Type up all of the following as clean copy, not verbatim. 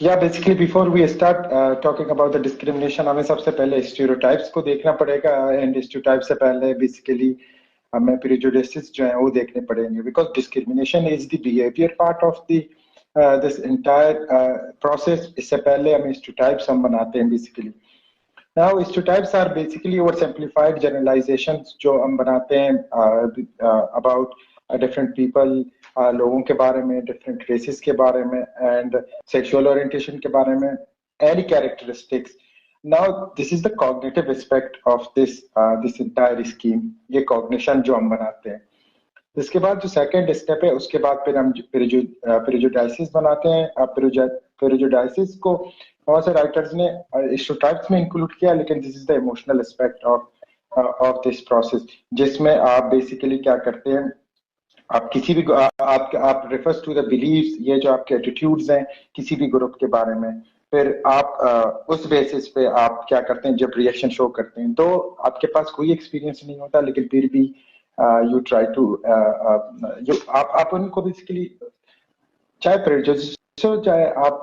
या basically before we start talking about the discrimination, हमें सबसे पहले स्टीरियोटाइप्स को देखना पड़ेगा। एंड स्टीरियोटाइप से पहले बेसिकली हमें प्रेजुडिसेस जो है वो देखने पड़ेंगे, because discrimination is the behaviour part of the this entire process. इससे पहले हमें स्टीरियोटाइप्स हम बनाते हैं basically. Now stereotypes are basically over simplified generalisations जो हम बनाते हैं अबाउट डिफरेंट पीपल, लोगों के बारे में, डिफरेंट रेसेस के बारे में, एंड सेक्सुअल ओरिएंटेशन के बारे में, any characteristics. Now this is the cognitive aspect of this entire scheme, ये कॉग्निशन जो हम बनाते हैं। इसके बाद जो सेकंड स्टेप है, उसके बाद फिर हम प्रेजुडाइसिस बनाते हैं। अब प्रेजुडाइसिस को बहुत से राइटर्स ने स्टीरियोटाइप्स में इंक्लूड किया, लेकिन this is the emotional aspect of this process, जिसमें आप बेसिकली क्या करते हैं, आप किसी भी आप रेफर्स टू द बिलीव्स, ये जो आपके एटीट्यूड्स हैं किसी भी ग्रुप के बारे में, फिर आप उस बेसिस पे आप क्या करते हैं, जब रिएक्शन शो करते हैं तो आपके पास कोई एक्सपीरियंस नहीं होता, लेकिन फिर भी यू ट्राई टू आप उनको बेसिकली, चाहे प्रेजुडिस हो, चाहे आप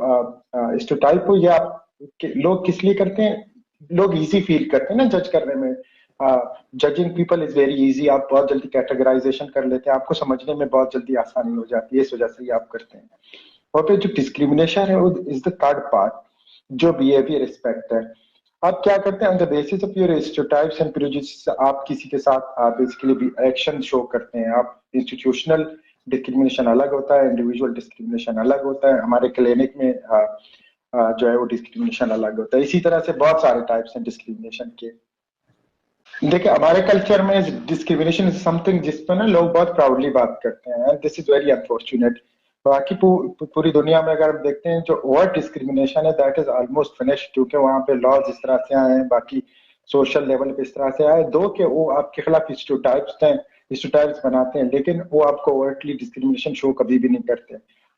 स्टीरियोटाइप हो, या आप लोग किस लिए करते हैं, लोग इजी फील करते हैं ना जज करने में। Judging people is very easy, आप बहुत जल्दी कैटेगराइजेशन कर लेते हैं, आपको समझने में बहुत जल्दी आसानी हो जाती है, इस वजह से ही आप करते हैं। और फिर जो डिस्क्रिमिनेशन है वो इज द थर्ड पार्ट, जो बिहेवियर एस्पेक्ट है। आप क्या करते हैं, on the basis of your stereotypes and prejudice आप किसी के साथ बेसिकली एक्शन शो करते हैं। आप इंस्टीट्यूशनल डिस्क्रिमिनेशन अलग होता है, इंडिविजुअल डिस्क्रिमिनेशन अलग होता है, हमारे क्लिनिक में जो है वो डिस्क्रिमिनेशन अलग होता है। इसी तरह से बहुत सारे टाइप्स हैं डिस्क्रिमिनेशन के। देखिए हमारे कल्चर में डिस्क्रिमिनेशन इज समथिंग जिस पर ना लोग बहुत प्राउडली बात करते हैं, दिस इज वेरी अनफॉर्चुनेट। बाकी पूरी दुनिया में अगर हम देखते हैं, जो ओवर डिस्क्रिमिनेशन है दैट इज ऑलमोस्ट फिनिश्ड, क्योंकि वहां पे लॉज इस तरह से आए हैं, बाकी सोशल लेवल पे इस तरह से आए, दो के वो आपके खिलाफ स्टीरियोटाइप्स बनाते हैं, लेकिन वो आपको ओवरटली डिस्क्रिमिनेशन शो कभी भी नहीं करते।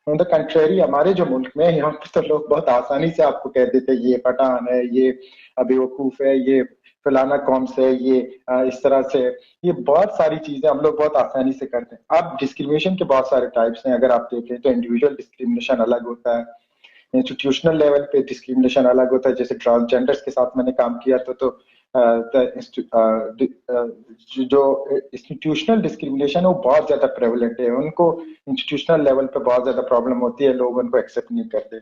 ऑन द कंट्रेरी, हमारे जो मुल्क में यहाँ पे तो लोग बहुत आसानी से आपको कह देते हैं ये पठान है, ये बेवकूफ है, ये फलाना कौम से, ये इस तरह से, ये बहुत सारी चीजें हम लोग बहुत आसानी से करते हैं। अब डिस्क्रिमिनेशन के बहुत सारे टाइप्स हैं, अगर आप देखें तो इंडिविजुअल डिस्क्रिमिनेशन अलग होता है, इंस्टीट्यूशनल लेवल पे डिस्क्रिमिनेशन अलग होता है। जैसे ट्रांसजेंडर्स के साथ मैंने काम किया था, तो जो इंस्टीट्यूशनल डिस्क्रिमिनेशन है वो बहुत ज्यादा प्रेवलेंट है, उनको इंस्टीट्यूशनल लेवल पे बहुत ज्यादा प्रॉब्लम होती है, लोग उनको एक्सेप्ट नहीं करते।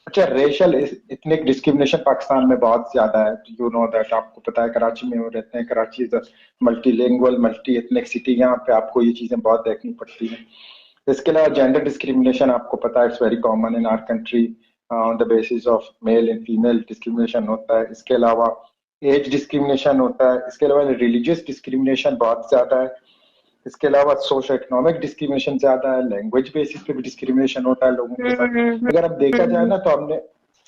अच्छा, रेशियल इथनिक डिस्क्रिमिनेशन पाकिस्तान में बहुत ज्यादा है, यू नो दैट, आपको पता है, कराची में वो रहते हैं, Karachi is multilingual multi ethnic city, यहाँ पे आपको ये चीजें बहुत देखनी पड़ती हैं। इसके अलावा जेंडर डिस्क्रिमिनेशन आपको पता है, it's very common in our country, on the basis of male and female discrimination होता है। इसके अलावा एज डिस्क्रिमिनेशन होता है। इसके अलावा रिलीजियस डिस्क्रिमिनेशन बहुत ज्यादा है। इसके अलावा सोशो इकोनॉमिक डिस्क्रिमिनेशन ज्यादा है, लैंग्वेज बेसिस पे भी डिस्क्रिमिनेशन होता है लोगों के साथ। अगर अब देखा जाए ना, तो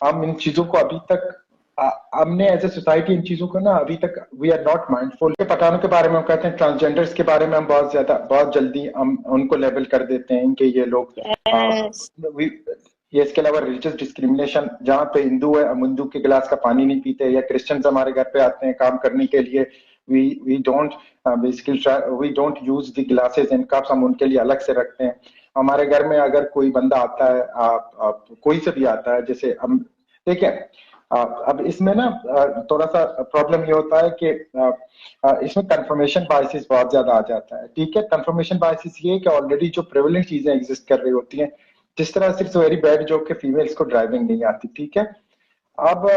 हम इन चीजों को अभी तक हमने एज ए सोसाइटी इन चीजों को ना अभी तक वी आर नॉट माइंडफुल। पठानों के बारे में हम कहते हैं, ट्रांसजेंडर्स के बारे में हम बहुत जल्दी हम उनको लेबल कर देते हैं कि ये लोग ये। इसके अलावा रिलीजियस डिस्क्रिमिनेशन, जहाँ पे हिंदू है, हम हिंदू के गिलास का पानी नहीं पीते, या क्रिश्चियंस हमारे घर पे आते हैं काम करने के लिए, we don't basically try, we don't use the glasses and cups, हम उनके लिए अलग से रखते हैं। हमारे घर में अगर कोई बंदा आता है, आप कोई से भी आता है, जैसे हम देखिए, अब इसमें ना थोड़ा सा प्रॉब्लम ये होता है कि इसमें कंफर्मेशन बायसेस बहुत ज्यादा आ जाता है। ठीक है, कंफर्मेशन बायसेस ये है कि ऑलरेडी जो प्रेवलेंट चीजें एग्जिस्ट कर रही होती हैं, जिस तरह सिर्फ वेरी बैड जो कि फीमेल्स को ड्राइविंग नहीं आती। ठीक है, अब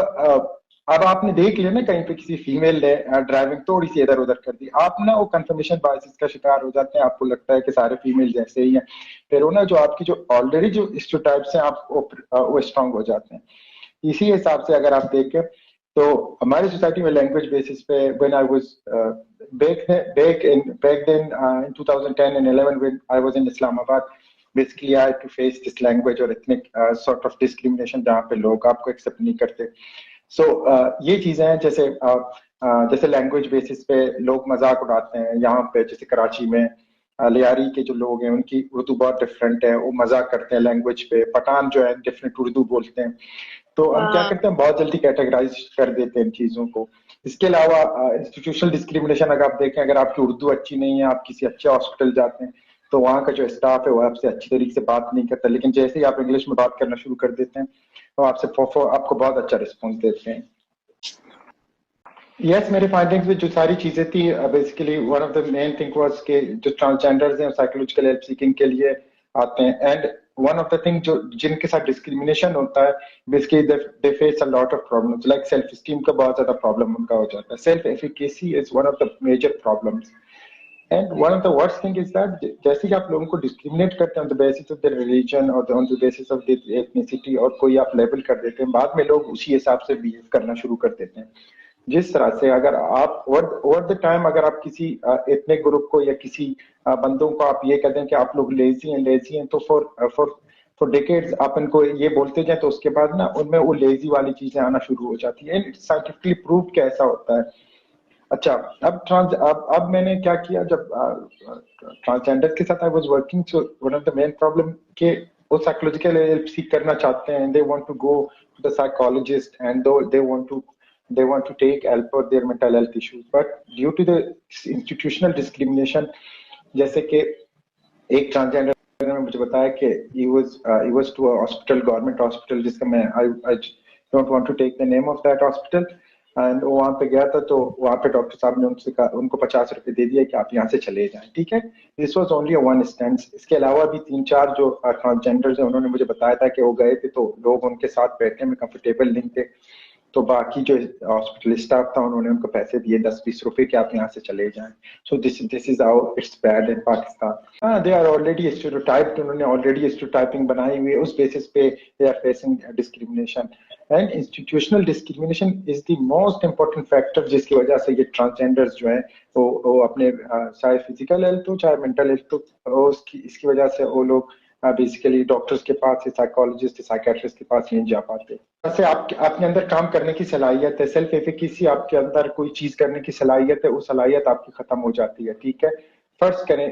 आपने देख लिया ना, कहीं पे किसी फीमेल ने ड्राइविंग थोड़ी सी इधर उधर कर दी, आप ना वो कंफर्मेशन बायसेस का शिकार हो जाते हैं, आपको लगता है कि सारे फीमेल जैसे ही हैं, फिर वो ना जो आपकी जो ऑलरेडी जो स्टीरियोटाइप्स हैं आप वो स्ट्रांग हो जाते हैं। इसी हिसाब से अगर आप देखें तो हमारी सोसाइटी में लैंग्वेज बेसिस पे, when I was back then in 2010 and 11 when I was in Islamabad, basically I had to face this language or ethnic sort of discrimination, जहाँ पे लोग आपको एक्सेप्ट नहीं करते। सो ये चीजें हैं, जैसे लैंग्वेज बेसिस पे लोग मजाक उड़ाते हैं। यहाँ पे जैसे कराची में लियारी के जो लोग हैं उनकी उर्दू बहुत डिफरेंट है, वो मजाक करते हैं लैंग्वेज पे। पठान जो है डिफरेंट उर्दू बोलते हैं, तो हम क्या करते हैं, बहुत जल्दी कैटेगराइज कर देते हैं इन चीजों को। इसके अलावा इंस्टीट्यूशनल डिस्क्रिमिनेशन अगर आप देखें, अगर आपकी उर्दू अच्छी नहीं है, आप किसी अच्छे हॉस्पिटल जाते हैं तो वहाँ का जो स्टाफ है वो आपसे अच्छी तरीके से बात नहीं करता, लेकिन जैसे ही आप इंग्लिश में बात करना शुरू कर देते हैं तो आपसे आपको बहुत अच्छा रिस्पॉन्स देते हैं। यस, मेरे फाइंडिंग्स में जो सारी चीजें थी, basically one of the main thing was कि जो ट्रांसजेंडर्स हैं साइकोलॉजिकल हेल्प सीकिंग के लिए आते हैं, and one of the thing जो जिनके साथ डिस्क्रिमिनेशन होता है, basically they face a lot of problems, like self esteem का बहुत ज्यादा प्रॉब्लम उनका हो जाता है। Self efficacy is one of the major problems, and one of the worst thing is that जैसे कि आप लोगों को डिस्क्रिमिनेट करते हैं on the basis of the religion और on the basis of the ethnicity, और कोई आप लेबल कर देते हैं, बाद में लोग उसी हिसाब से बिहेव करना शुरू कर देते हैं। जिस तरह से अगर आप ओवर द टाइम अगर आप किसी एथनिक ग्रुप को या किसी बंदों को आप ये कहते हैं कि आप लोग लेजी हैं, तो फॉर डिकेड्स आप इनको ये बोलते जाए तो उसके बाद ना उनमें वो लेजी वाली चीजें आना शुरू हो जाती है, एंड इट्स साइंटिफिकली प्रूव कि ऐसा होता है। अच्छा, अब मैंने क्या किया, जब ट्रांसजेंडर के साथ I was working, so one of the main problem के वो साइकोलॉजिकल हेल्प सीख करना चाहते हैं, they want to go to the psychologist and they want to take help for their mental health issues, but due to the institutional discrimination, जैसे कि एक transgender ने मुझे बताया कि he was to a hospital, government hospital, जिसका मैं I don't want to take the name of that hospital, and वो वहाँ पे गया था, तो वहाँ पे डॉक्टर साहब ने उनसे कहा, उनको 50 रुपए दे दिया कि आप यहाँ से चले जाएं, ठीक है। This was only one instance. इसके अलावा भी 3-4 जो ट्रांसजेंडर्स हैं उन्होंने मुझे बताया था कि वो गए थे तो लोग उनके साथ बैठने में कंफर्टेबल नहीं थे, तो बाकी जो हॉस्पिटल स्टाफ था उन्होंने उनको पैसे दिए 10-20 रुपए कि आप यहाँ से चले जाएं। So this is how it's bad in Pakistan. They are already stereotyped, उन्होंने ऑलरेडी स्टीरियोटाइपिंग बनाई हुई है, उस बेसिस पे they are facing discrimination, and institutional discrimination is the most important factor जिसकी वजह से ये ट्रांसजेंडर्स जो है वो अपने चाहे फिजिकल हेल्थ हो चाहे मेंटल हेल्थ हो, इसकी वजह से वो लोग बेसिकली डॉक्टर्स के पास, साइकोलॉजिस्ट, साइकेट्रिस्ट के पास नहीं जा पाते। जैसे आपके अंदर काम करने की सलाहियत है, सेल्फ एफिकेसी, आपके अंदर कोई चीज करने की सलाहियत है, वो सलाहियत आपकी खत्म हो जाती है, ठीक है। फर्स्ट करें,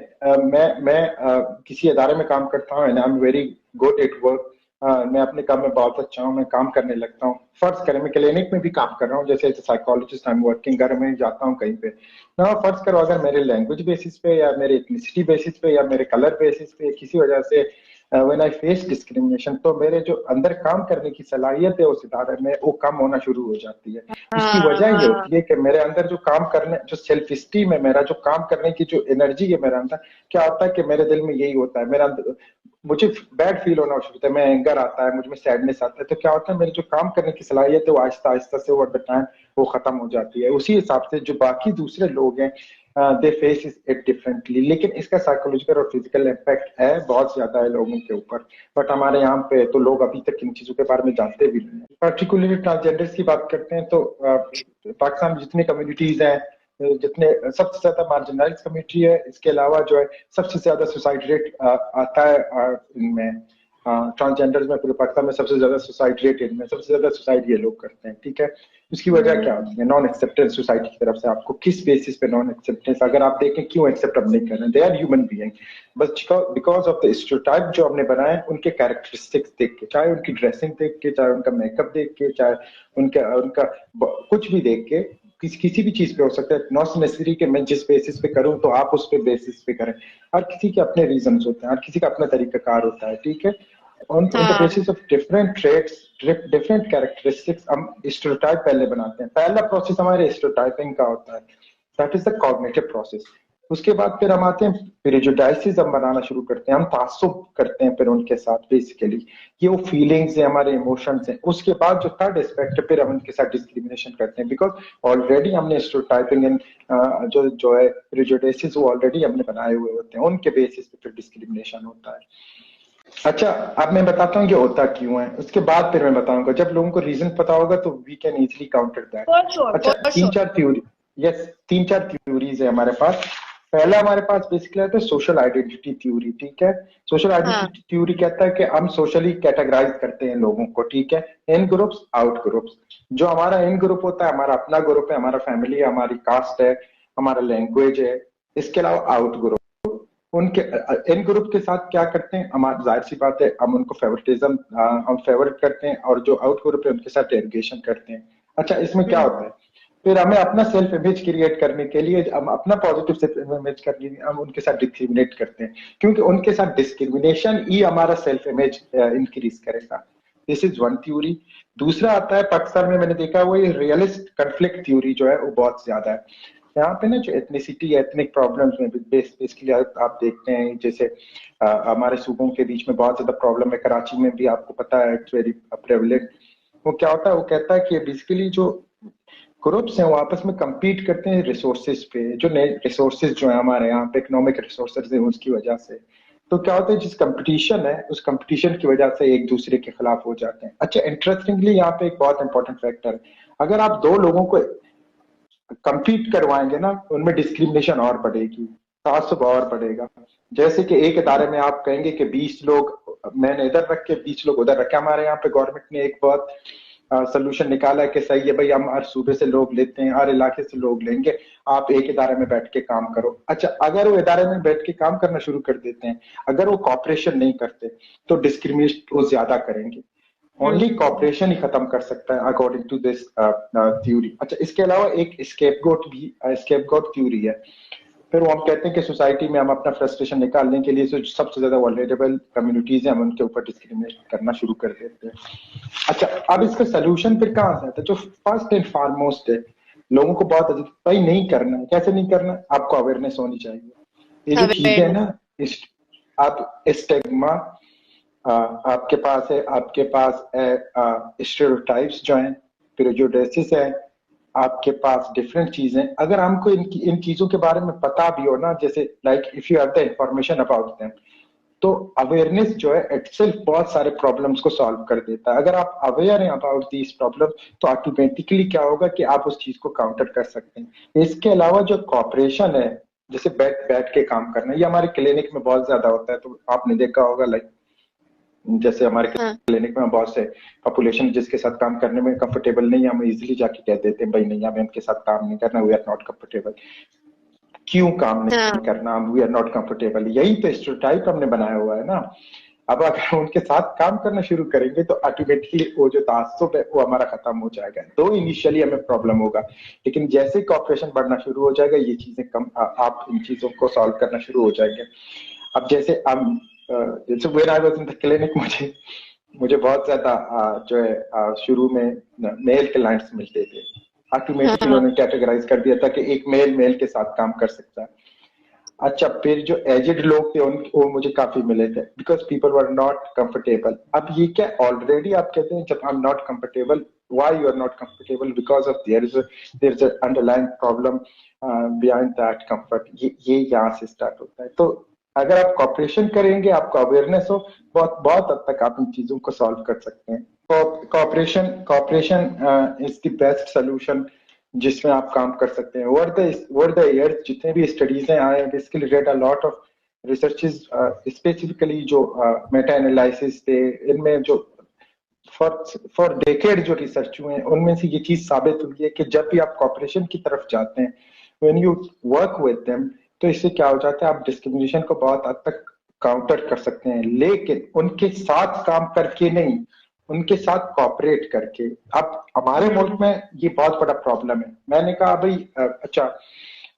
मैं किसी अदारे में काम करता हूँ and I am very good at work, मैं अपने काम में बहुत अच्छा हूँ, मैं काम करने लगता हूँ। फर्ज करें मैं क्लिनिक में भी काम कर रहा हूँ, जैसे साइकोलॉजिस्ट आई एम वर्किंग, घर में जाता हूँ कहीं पे ना, फर्ज करो अगर मेरे लैंग्वेज बेसिस पे या मेरे एथनिसिटी बेसिस पे या मेरे कलर बेसिस पे किसी वजह से व्हेन आई फेस डिस्क्रिमिनेशन, तो मेरे जो अंदर काम करने की सलाहियत है उस इदारे में वो कम होना शुरू हो जाती है। उसकी वजह ये होती है कि मेरे अंदर जो काम करने, जो सेल्फ स्टीम है मेरा, जो काम करने की जो एनर्जी है मेरे अंदर, क्या होता है कि मेरे दिल में यही होता है, मेरा मुझे बैड फील होना शुरू होता है, मैं एंगर आता है, मुझ में सैडनेस आता है, तो क्या होता है मेरे जो काम करने की सलाहियत है वो आहिस्ता आहिस्ता से ओवर द टाइम वो खत्म हो जाती है। उसी हिसाब से जो बाकी दूसरे लोग हैं दे फेस इट डिफरेंटली, लेकिन इसका साइकोलॉजिकल और फिजिकल इम्पैक्ट है बहुत ज्यादा है लोगों के ऊपर, बट हमारे यहाँ पे तो लोग अभी तक इन चीजों के बारे में जानते भी नहीं। पर्टिकुलरली ट्रांसजेंडर्स की बात करते हैं तो पाकिस्तान में जितनी कम्युनिटीज हैं, जितने सबसे ज्यादा मार्जिनलाइज कम्युनिटी है, इसके अलावा जो है सबसे ज्यादा सुसाइड रेट आता है इनमें ट्रांसजेंडर्स में, पूरे पाकिस्तान में सबसे ज्यादा सुसाइड रेट इनमें, सबसे ज्यादा सुसाइड ये लोग करते हैं, ठीक है। उसकी वजह क्या होती है? नॉन एक्सेप्टेंस सोसाइटी की तरफ से। आपको किस बेसिस पे नॉन एक्सेप्टेंस, अगर आप देखें क्यों एक्सेप्ट अब नहीं कर रहे हैं, दे आर ह्यूमन बीइंग, बस बिकॉज ऑफ द स्टीरियोटाइप जो हमने बनाए उनके कैरेक्टरिस्टिक्स देख के, चाहे उनकी ड्रेसिंग देख के, चाहे उनका मेकअप देख के, चाहे उनका कुछ भी देख के, किसी भी चीज पे हो सकता है, नॉट नेसेसरी कि मैं जिस बेसिस पे करूं तो आप उस पे बेसिस पे करें। हर किसी के अपने रीजंस होते हैं, हर किसी का अपना तरीकाकार होता है, ठीक है। on the basis of different traits, different characteristics, हम स्टीरियोटाइप पहले बनाते हैं। पहला प्रोसेस हमारे स्टीरियोटाइपिंग का होता है, that is the cognitive process. उसके बाद फिर हम आते हैं प्रेजुडाइसेस हम बनाना शुरू करते हैं, हम तासुब करते हैं फिर उनके साथ, बेसिकली ये वो फीलिंग्स है, हमारे इमोशंस हैं। उसके बाद जो थर्ड एस्पेक्ट है, फिर हम उनके साथ डिस्क्रिमिनेशन करते हैं, बिकॉज ऑलरेडी हमने स्टीरियोटाइपिंग इन जो है प्रेजुडाइसेस वो ऑलरेडी हमने बनाए हुए होते हैं, उनके बेसिस पे फिर डिस्क्रिमिनेशन होता है। अच्छा, अब मैं बताता हूँ कि होता क्यों है, उसके बाद फिर मैं बताऊंगा। जब लोगों को रीजन पता होगा तो we can easily counter that. अच्छा, तीन चार थ्योरीज है हमारे पास। पहला हमारे पास बेसिकली आता है सोशल आइडेंटिटी थ्योरी, ठीक है। सोशल आइडेंटिटी थ्योरी कहता है कि हम सोशली कैटेगराइज करते हैं लोगों को, ठीक है, इन ग्रुप्स, आउट ग्रुप्स। जो हमारा इन ग्रुप होता है, हमारा अपना ग्रुप है, हमारा फैमिली है, हमारी कास्ट है, हमारा लैंग्वेज है। इसके अलावा आउट ग्रुप, उनके इन ग्रुप के साथ क्या करते हैं, हमारी जाहिर सी बात है हम उनको फेवरेटिज्म हम फेवरेट करते हैं, और जो आउट ग्रुप है उनके साथ डेरिगेशन करते हैं। अच्छा, इसमें क्या होता है, फिर हमें अपना सेल्फ इमेज क्रिएट करने के लिए हम अपना पॉजिटिव सेल्फ इमेज करने के लिए हम उनके साथ डिस्क्रिमिनेट करते हैं, क्योंकि उनके साथ डिस्क्रिमिनेशन ही हमारा सेल्फ इमेज इंक्रीज करेगा। This is one theory. दूसरा आता है पाकिस्तान में, मैंने देखा वो ये रियलिस्ट कन्फ्लिक्ट थ्योरी जो है वो बहुत ज्यादा है यहाँ पे ना, जो एथनिसिटी एथनिक प्रॉब्लम्स में बेसिकली आप देखते हैं, जैसे हमारे सूबों के बीच में बहुत ज्यादा प्रॉब्लम है, कराची में भी आपको पता है इट्स वेरी प्रेवलेंट। वो क्या होता है, वो कहता है कि बेसिकली जो ग्रुप्स हैं वो आपस में compete करते हैं रिसोर्सेज पे, जो नए रिसोर्सेज जो है हमारे यहाँ पे इकोनॉमिक रिसोर्सेज है उसकी वजह से। तो क्या होता है, जिस कंपटीशन है उस कंपटीशन की वजह से एक दूसरे के खिलाफ हो जाते हैं। अच्छा, इंटरेस्टिंगली यहाँ पे एक बहुत इंपॉर्टेंट फैक्टर है, अगर आप दो लोगों को compete करवाएंगे ना, उनमें डिस्क्रिमिनेशन और बढ़ेगी, तासुब और बढ़ेगा। जैसे कि एक इदारे में आप कहेंगे कि 20 लोग मैंने इधर रखे 20 लोग उधर रखे। हमारे यहाँ पे गवर्नमेंट ने एक बहुत सोल्यूशन निकाला है कि सही है भाई, हम हर सूबे से लोग लेते हैं, हर इलाके से लोग लेंगे, आप एक इदारे में बैठ के काम करो। अच्छा, अगर वो इदारे में बैठ के काम करना शुरू कर देते हैं, अगर वो कॉपरेशन नहीं करते तो डिस्क्रिमिनेशन वो ज्यादा करेंगे। ओनली कॉपरेशन ही खत्म कर सकता है अकॉर्डिंग टू दिस थ्योरी। अच्छा, इसके अलावा एक स्केपगोट भी स्केपगोट थ्योरी है। फिर वो हम कहते हैं कि सोसाइटी में हम अपना फ्रस्ट्रेशन निकालने के लिए जो सबसे ज्यादा वल्नरेबल कम्युनिटीज हैं हम उनके ऊपर डिस्क्रिमिनेट करना शुरू कर देते हैं। अच्छा, अब इसका सोल्यूशन फिर कहाँ से आता है? जो फर्स्ट एंड फॉरमोस्ट है, लोगों को बहुत भाई नहीं करना है। कैसे नहीं करना है? आपको अवेयरनेस होनी चाहिए। ये जो चीजें है ना, आप स्टिग्मा आपके पास है, आपके पास स्टेरियोटाइप्स जो हैं, प्रेजुडिसेस है, आपके पास डिफरेंट चीजें। अगर हमको इन चीजों के बारे में पता भी हो ना, जैसे like if you have the information about them, तो अवेयरनेस जो है इटसेल्फ बहुत सारे प्रॉब्लम्स को सॉल्व कर देता है। अगर आप अवेयर हैं अबाउट दीज प्रॉब्लम, तो ऑटोमेटिकली क्या होगा कि आप उस चीज को काउंटर कर सकते हैं। इसके अलावा जो कॉपरेशन है, जैसे बैठ बैठ के काम करना, ये हमारे क्लिनिक में बहुत ज्यादा होता है। तो आपने देखा होगा, लाइक जैसे हमारे क्लिनिक में बहुत से पॉपुलेशन जिसके साथ काम करने में कंफर्टेबल नहीं है, हम इजीली जाके कह देते हैं भाई नहीं, हमें उनके साथ काम नहीं करना, वी आर नॉट कंफर्टेबल। क्यों काम नहीं करना? We are not comfortable. यही तो स्टेरियोटाइप हमने बनाया हुआ है ना। अब अगर उनके साथ काम करना शुरू करेंगे तो ऑटोमेटिकली वो जो तासुब है वो हमारा खत्म हो जाएगा। तो इनिशियली हमें प्रॉब्लम होगा, लेकिन जैसे कॉपरेशन बढ़ना शुरू हो जाएगा, ये चीजें कम आप इन चीजों को सॉल्व करना शुरू हो जाएंगे। अब जैसे हम जैसे when I was in the clinic, मुझे बहुत ज्यादा जो है शुरू में मेल क्लाइंट्स मिलते थे। ऑटोमेटिकली उन्होंने कैटेगराइज कर दिया था कि एक मेल के साथ काम कर सकता है। अच्छा, फिर जो एजेड लोग थे वो मुझे काफी मिले थे, because people were not comfortable. अब ये क्या ऑलरेडी आप कहते हैं जब I am not comfortable, why you are not comfortable? Because of there is underlying problem behind that comfort. ये यहाँ से स्टार्ट होता है। तो अगर आप कॉपरेशन करेंगे, आपको अवेयरनेस हो, बहुत हद तक आप इन चीजों को सॉल्व कर सकते हैं। Cooperation is the best solution जिसमें आप काम कर सकते हैं। ओवर द ईयर्स जितने भी स्टडीज हैं आए, basically red a lot of researches, specifically जो मेटा एनालिसिस थे, इनमें जो फॉर डेकेड जो रिसर्च हुए हैं, उनमें से ये चीज साबित हुई है कि जब भी आप कॉपरेशन की तरफ जाते हैं, when you work with them, तो इससे क्या हो जाता है, आप डिस्क्रिमिनेशन को बहुत हद तक काउंटर कर सकते हैं। लेकिन उनके साथ काम करके नहीं, उनके साथ कॉपरेट करके। अब हमारे मुल्क में ये बहुत बड़ा प्रॉब्लम है। मैंने कहा भाई अच्छा,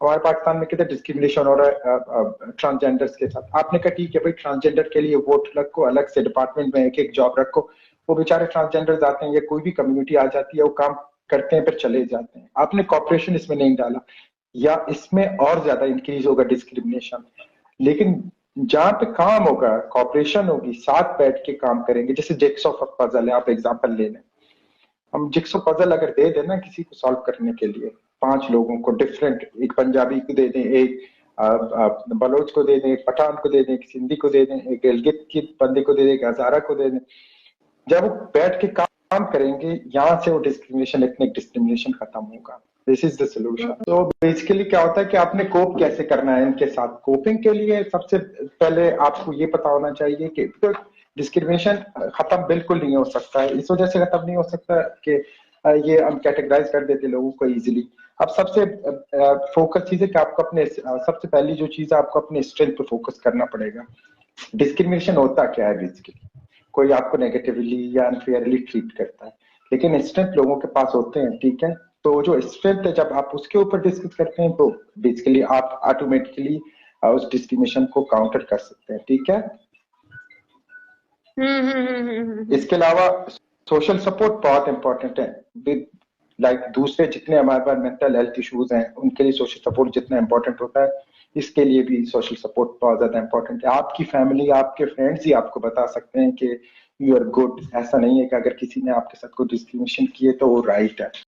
हमारे पाकिस्तान में कहते डिस्क्रिमिनेशन हो रहा है ट्रांसजेंडर्स के साथ। आपने कहा ठीक है भाई, ट्रांसजेंडर के लिए वोट रखो, अलग से डिपार्टमेंट में एक जॉब रखो। वो बेचारे ट्रांसजेंडर्स आते हैं या कोई भी कम्युनिटी आ जाती है, वो काम करते हैं फिर चले जाते हैं। आपने कॉपरेशन इसमें नहीं डाला, या इसमें और ज्यादा इंक्रीज होगा डिस्क्रिमिनेशन। लेकिन जहां पे काम होगा, कॉपरेशन होगी, साथ बैठ के काम करेंगे, जैसे जिक्सॉ पजल है, आप एग्जांपल ले लें। हम जिक्सॉ पजल अगर दे देना किसी को सॉल्व करने के लिए, 5 लोगों को डिफरेंट, एक पंजाबी को दे दें, एक बलोच को दे दें, एक पठान को दे दें, एक सिंधी को दे दें, एक गिलगित के बंदे को दे दें, एक हजारा को दे दें। जब वो बैठ के काम करेंगे, यहाँ से वो डिस्क्रिमिनेशन, एथनिक डिस्क्रिमिनेशन खत्म होगा। This is the solution. तो बेसिकली क्या होता है कि आपने कोप कैसे करना है इनके साथ। कोपिंग के लिए सबसे पहले आपको ये पता होना चाहिए कि डिस्क्रिमिनेशन खत्म बिल्कुल नहीं हो सकता है। इस वजह से खत्म नहीं हो सकता कि ये हम कैटेगराइज कर देते लोगों को इजीली। अब सबसे फोकस चीज है कि आपको अपने सबसे पहली जो चीज है, आपको अपने स्ट्रेंथ पे फोकस करना पड़ेगा। डिस्क्रिमिनेशन होता क्या है? बेसिकली कोई आपको नेगेटिवली या अनफेयरली ट्रीट करता है, लेकिन स्ट्रेंथ लोगों के पास होते हैं, ठीक है। तो जो स्ट्रेंथ है जब आप उसके ऊपर डिस्कस करते हैं तो बेसिकली आप ऑटोमेटिकली उस डिस्क्रिमिनेशन को काउंटर कर सकते हैं, ठीक है। इसके अलावा सोशल सपोर्ट बहुत इंपॉर्टेंट है। लाइक दूसरे जितने हमारे पास मेंटल हेल्थ इश्यूज हैं उनके लिए सोशल सपोर्ट जितना इंपॉर्टेंट होता है, इसके लिए भी सोशल सपोर्ट बहुत ज्यादा इंपॉर्टेंट है। आपकी फैमिली, आपके फ्रेंड्स ही आपको बता सकते हैं कि यू आर गुड। ऐसा नहीं है कि अगर किसी ने आपके साथ कोई डिस्क्रिमिनेशन किए तो वो राइट है।